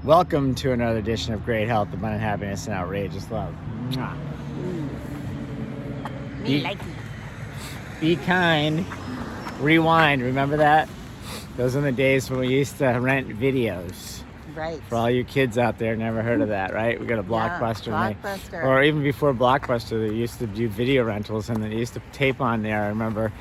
Welcome to another edition of Great Health, Abundant Happiness, and Outrageous Love. Mwah. Me like it. Be kind. Rewind. Remember that? Those are the days when we used to rent videos. Right. For all you kids out there, never heard of that, right? We got a Blockbuster. Yeah, Blockbuster. Or even before Blockbuster, they used to do video rentals, and they used to tape on there. I remember,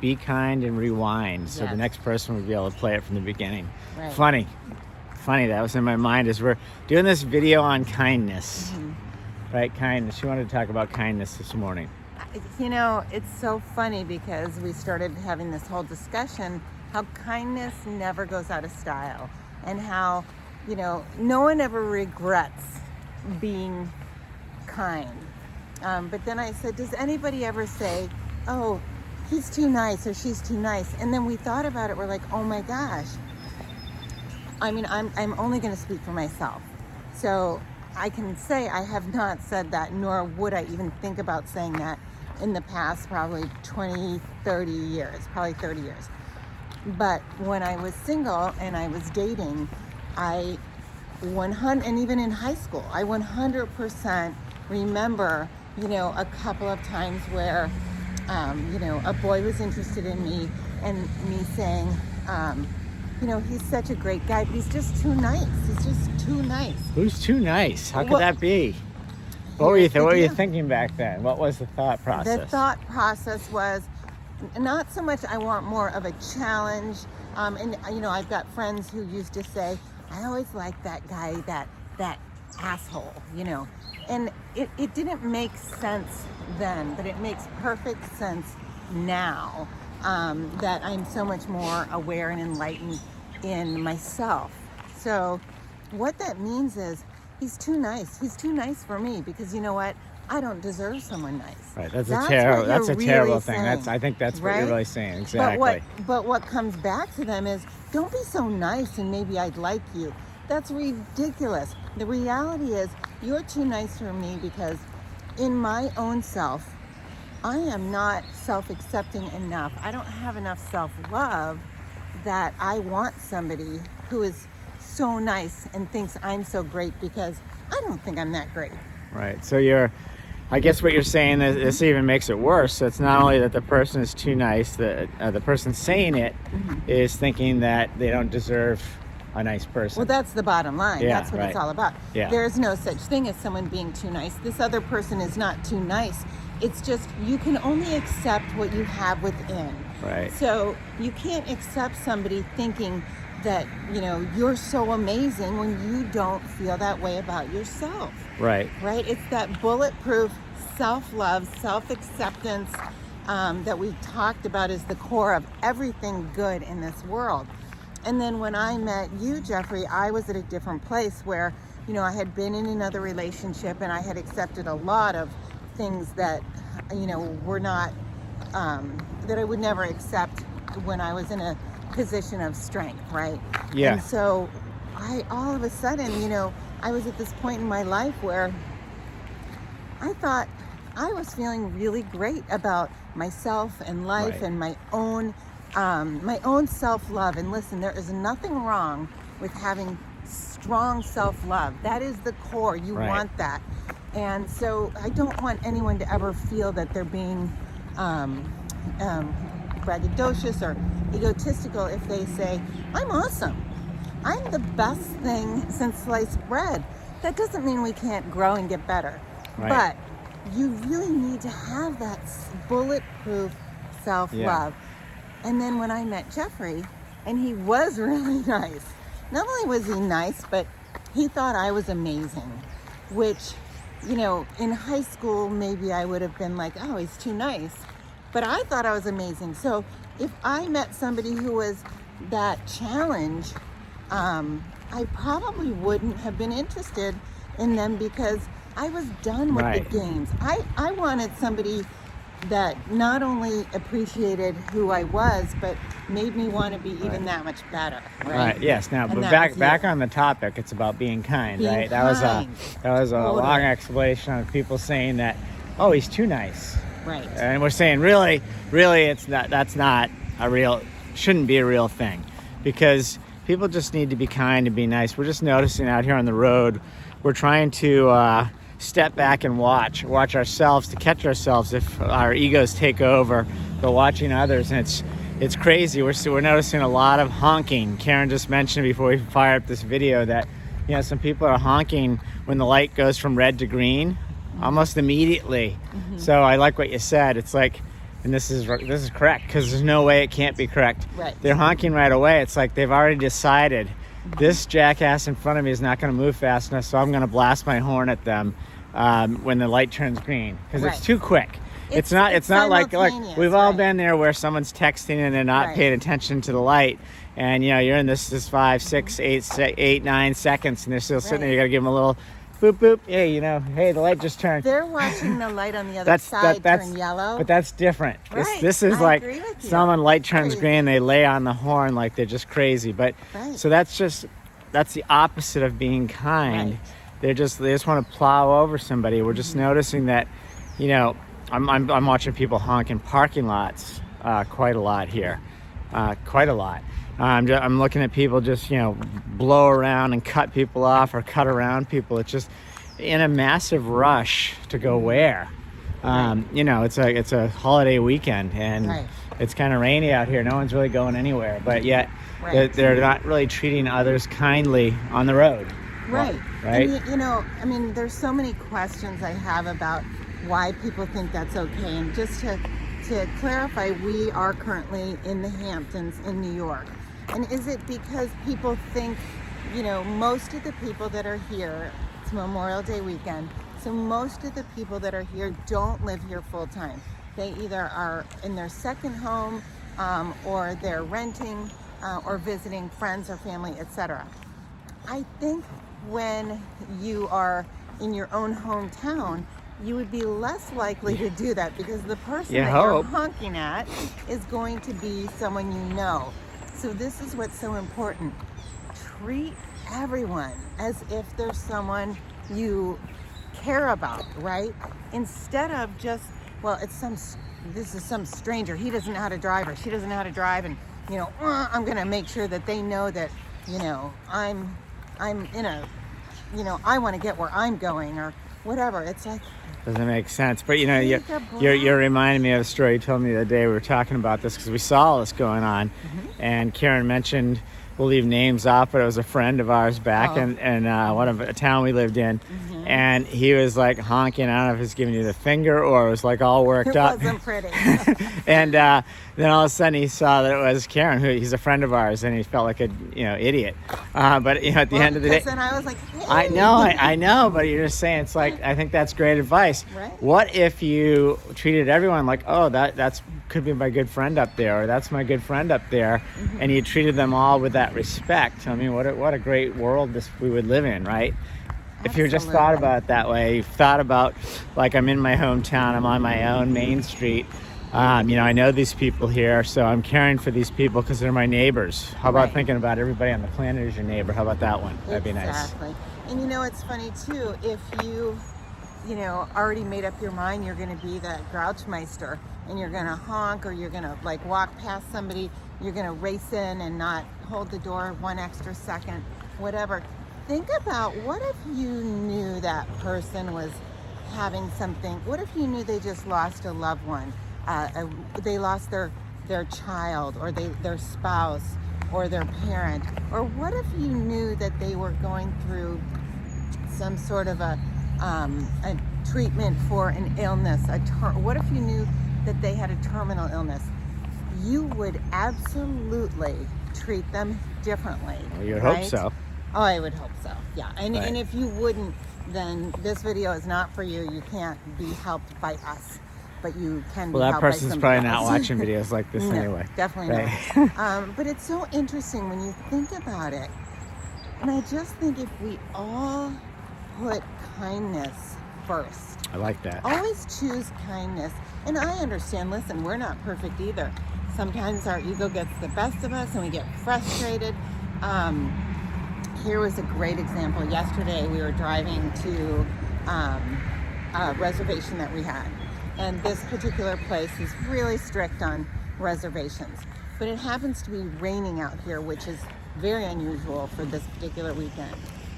be kind and rewind, so the Yes. next person would be able to play it from the beginning. Right. Funny, that was in my mind as we're doing this video on kindness. Right, kindness. You wanted to talk about kindness this morning. You know, it's so funny because we started having this whole discussion how kindness never goes out of style and how, you know, no one ever regrets being kind. But then I said, does anybody ever say, oh, he's too nice or she's too nice? And then we thought about it. We're like, oh my gosh. I mean, I'm only going to speak for myself. So I can say I have not said that, nor would I even think about saying that in the past probably 20, 30 years, probably 30 years. But when I was single and I was dating, and even in high school, I 100% remember, you know, a couple of times where, you know, a boy was interested in me and me saying, you know, he's such a great guy, but he's just too nice. He's just too nice. Who's too nice? How could Well, that be? What were you deal. thinking back then? What was the thought process? The thought process was not so much I want more of a challenge. And, you know, I've got friends who used to say, I always liked that guy, that asshole, you know. And it didn't make sense then, but it makes perfect sense now. That I'm so much more aware and enlightened in myself. So what that means is he's too nice. He's too nice for me because you know what? I don't deserve someone nice. Right, that's what a terrible you're thing. really I think that's what you're right? really saying. Exactly. But what comes back to them is, don't be so nice and maybe I'd like you. That's ridiculous. The reality is, you're too nice for me because in my own self, I am not self-accepting enough. I don't have enough self-love that I want somebody who is so nice and thinks I'm so great because I don't think I'm that great. Right. So I guess what you're saying is this even makes it worse. So it's not only that the person is too nice, the person saying it is thinking that they don't deserve a nice person. Well, that's the bottom line. Yeah, That's what right. it's all about. Yeah. There's no such thing as someone being too nice. This other person is not too nice. It's just you can only accept what you have within. Right. So you can't accept somebody thinking that, you know, you're so amazing when you don't feel that way about yourself. Right. Right? It's that bulletproof self-love, self-acceptance that we talked about as the core of everything good in this world. And then when I met you, Jeffrey, I was at a different place where, you know, I had been in another relationship and I had accepted a lot of things that, you know, were not, that I would never accept when I was in a position of strength, right? Yeah. And so all of a sudden, you know, I was at this point in my life where I thought I was feeling really great about myself and life Right. and my own self-love. And listen, there is nothing wrong with having strong self-love. That is the core. You Right. want that. And so I don't want anyone to ever feel that they're being braggadocious or egotistical if they say, I'm awesome. I'm the best thing since sliced bread. That doesn't mean we can't grow and get better. Right. But you really need to have that bulletproof self-love. And then when I met Jeffrey, and he was really nice. Not only was he nice, but he thought I was amazing, which, you know, in high school, maybe I would have been like, oh, he's too nice. But I thought I was amazing. So if I met somebody who was that challenge, I probably wouldn't have been interested in them because I was done with Right. the games. I wanted somebody that not only appreciated who I was, but made me want to be even that much better. Right. Yes. Now, And but that was back you. on the topic, it's about being kind, Being right? kind. That was a Totally. long explanation of people saying that, oh, he's too nice, Right. and we're saying really, it's not. That's not a real. Shouldn't be a real thing, because people just need to be kind and be nice. We're just noticing out here on the road, we're trying to step back and watch ourselves, to catch ourselves if our egos take over, but watching others, and it's crazy. We're noticing a lot of honking. Karen just mentioned before we fire up this video that, you know, some people are honking when the light goes from red to green almost immediately. So I like what you said. It's like, and this is correct, because there's no way it can't be correct. Right. They're honking right away. It's like they've already decided this jackass in front of me is not going to move fast enough, so I'm going to blast my horn at them when the light turns green, because Right. it's too quick. It's not like we've all been there where someone's texting and they're not Right. paying attention to the light, and you know you're in this 5, 6, 8, 9 seconds, and they're still sitting there. You got to give them a little boop boop. Hey, you know, hey, the light just turned. They're watching the light on the other side turn yellow. But that's different. Right. This is I like agree with you. someone light turns Crazy. green, they lay on the horn like they're just crazy. But Right. so that's the opposite of being kind. Right. They just want to plow over somebody. We're just noticing that, you know, I'm watching people honk in parking lots quite a lot here, quite a lot. I'm looking at people just, you know, blow around and cut people off or cut around people. It's just in a massive rush to go where. You know, it's a holiday weekend, and Right. it's kind of rainy out here. No one's really going anywhere, but yet Right. they're not really treating others kindly on the road. Right. Right. And you know, I mean, there's so many questions I have about why people think that's okay. And just to clarify, we are currently in the Hamptons in New York. And is it because people think, you know, most of the people that are here, it's Memorial Day weekend, so most of the people that are here don't live here full time. They either are in their second home, or they're renting, or visiting friends or family, etc. I think when you are in your own hometown, you would be less likely to do that, because the person You that hope. you're honking at is going to be someone you know. So this is what's so important. Treat everyone as if there's someone you care about, right? Instead of just, well, this is some stranger. He doesn't know how to drive, or she doesn't know how to drive, and you know, I'm gonna make sure that they know that, you know, I'm in a, you know, I want to get where I'm going, or whatever. It's like, Doesn't make sense. But you know, Take a you're reminding me of a story you told me the other day. We were talking about this because we saw all this going on, and Karen mentioned, we'll leave names off, but it was a friend of ours back Oh. in one of a town we lived in, and he was like honking. I don't know if he was giving you the finger or it was like all worked it up. wasn't pretty. And then all of a sudden he saw that it was Karen, who he's a friend of ours, and he felt like a idiot. But you know, at the end of the day, Then I was like, hey. I know, but you're just saying, it's like, I think that's great advice. Right. What if you treated everyone like, oh, that's could be my good friend up there, or that's my good friend up there, and you treated them all with that respect? I mean, what a great world we would live in, right? If you just thought Absolutely. about it that way, thought about, like, I'm in my hometown, I'm on my own main street. You know, I know these people here, so I'm caring for these people because they're my neighbors. How about Right. thinking about everybody on the planet as your neighbor? How about that one? That'd be nice. Exactly. And you know, it's funny too, if you know, already made up your mind you're going to be that Grouchmeister, and you're going to honk, or you're going to like walk past somebody, you're going to race in and not hold the door 1 extra second, whatever. Think about, what if you knew that person was having something? What if you knew they just lost a loved one? They lost their child, or their spouse, or their parent. Or what if you knew that they were going through some sort of a treatment for an illness? What if you knew that they had a terminal illness? You would absolutely treat them differently. Well, you'd right? hope so. Oh, I would hope so. Yeah. And Right. and if you wouldn't, then this video is not for you. You can't be helped by us, but you can be Well, that helped by person's somebody probably not else. watching videos like this No, anyway. definitely Right. not. But it's so interesting when you think about it. And I just think if we all put kindness first, I like that. always choose kindness. And I understand, listen, we're not perfect either. Sometimes our ego gets the best of us and we get frustrated. Here was a great example. Yesterday we were driving to a reservation that we had. And this particular place is really strict on reservations. But it happens to be raining out here, which is very unusual for this particular weekend.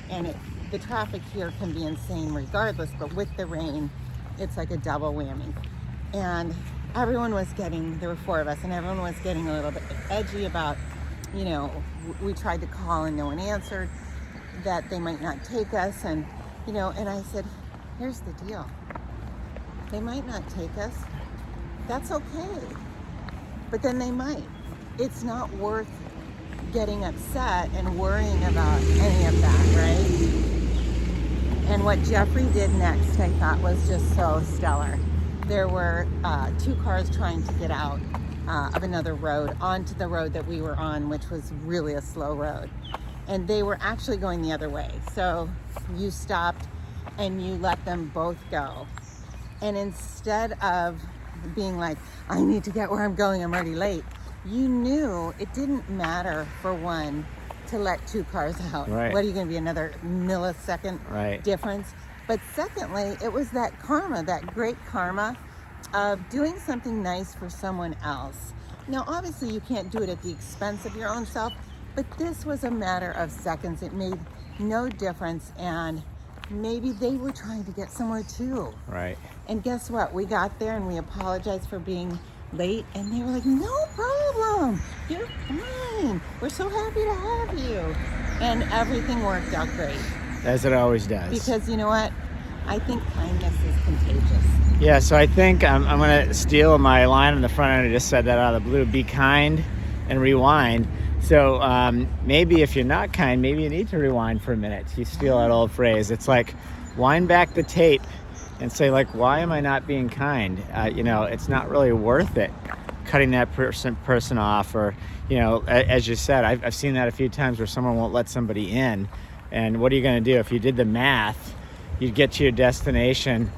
And the traffic here can be insane regardless, but with the rain, it's like a double whammy. And everyone was getting, there were 4 of us, and everyone was getting a little bit edgy about, you know, we tried to call and no one answered, that they might not take us. And, you know, and I said, here's the deal. They might not take us. That's okay. But then they might. It's not worth getting upset and worrying about any of that, right? And what Jeffrey did next, I thought, was just so stellar. There were 2 cars trying to get out of another road onto the road that we were on, which was really a slow road. And they were actually going the other way. So you stopped and you let them both go. And instead of being like, I need to get where I'm going, I'm already late, you knew it didn't matter for one to let 2 cars out. Right. What are you going to be, another millisecond Right. difference? But secondly, it was that karma, that great karma of doing something nice for someone else. Now, obviously, you can't do it at the expense of your own self, but this was a matter of seconds. It made no difference, and maybe they were trying to get somewhere too. Right. And guess what? We got there and we apologized for being late, and they were like, no problem, you're fine, we're so happy to have you. And everything worked out great. As it always does. Because you know what? I think kindness is contagious. Yeah, so I think I'm going to steal my line on the front end. I just said that out of the blue. Be kind and rewind. So maybe if you're not kind, maybe you need to rewind for a minute. You steal that old phrase. It's like, wind back the tape and say, like, why am I not being kind? You know, it's not really worth it cutting that person off. Or, you know, as you said, I've seen that a few times where someone won't let somebody in. And what are you going to do? If you did the math, you'd get to your destination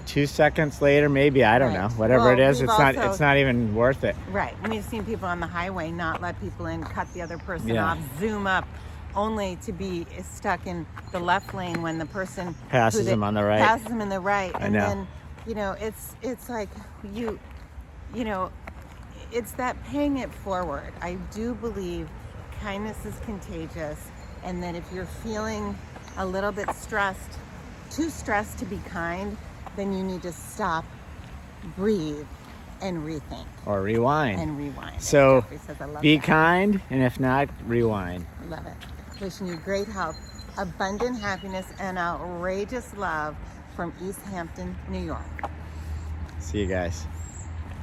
2 seconds later, maybe, I don't know, whatever Well, it is, we've it's not even worth it. Right. We've seen people on the highway not let people in, cut the other person Yeah. off, zoom up, only to be stuck in the left lane when the person Passes them on the right. Passes them in the right. I And know. then, you know, it's like you know, it's that paying it forward. I do believe kindness is contagious, and that if you're feeling a little bit stressed, too stressed to be kind, then you need to stop, breathe, and rethink Or rewind. and rewind. So Jeffrey says, I love be that. kind, and if not, rewind. Love it. Wishing you great health, abundant happiness, and outrageous love from East Hampton, New York. See you guys.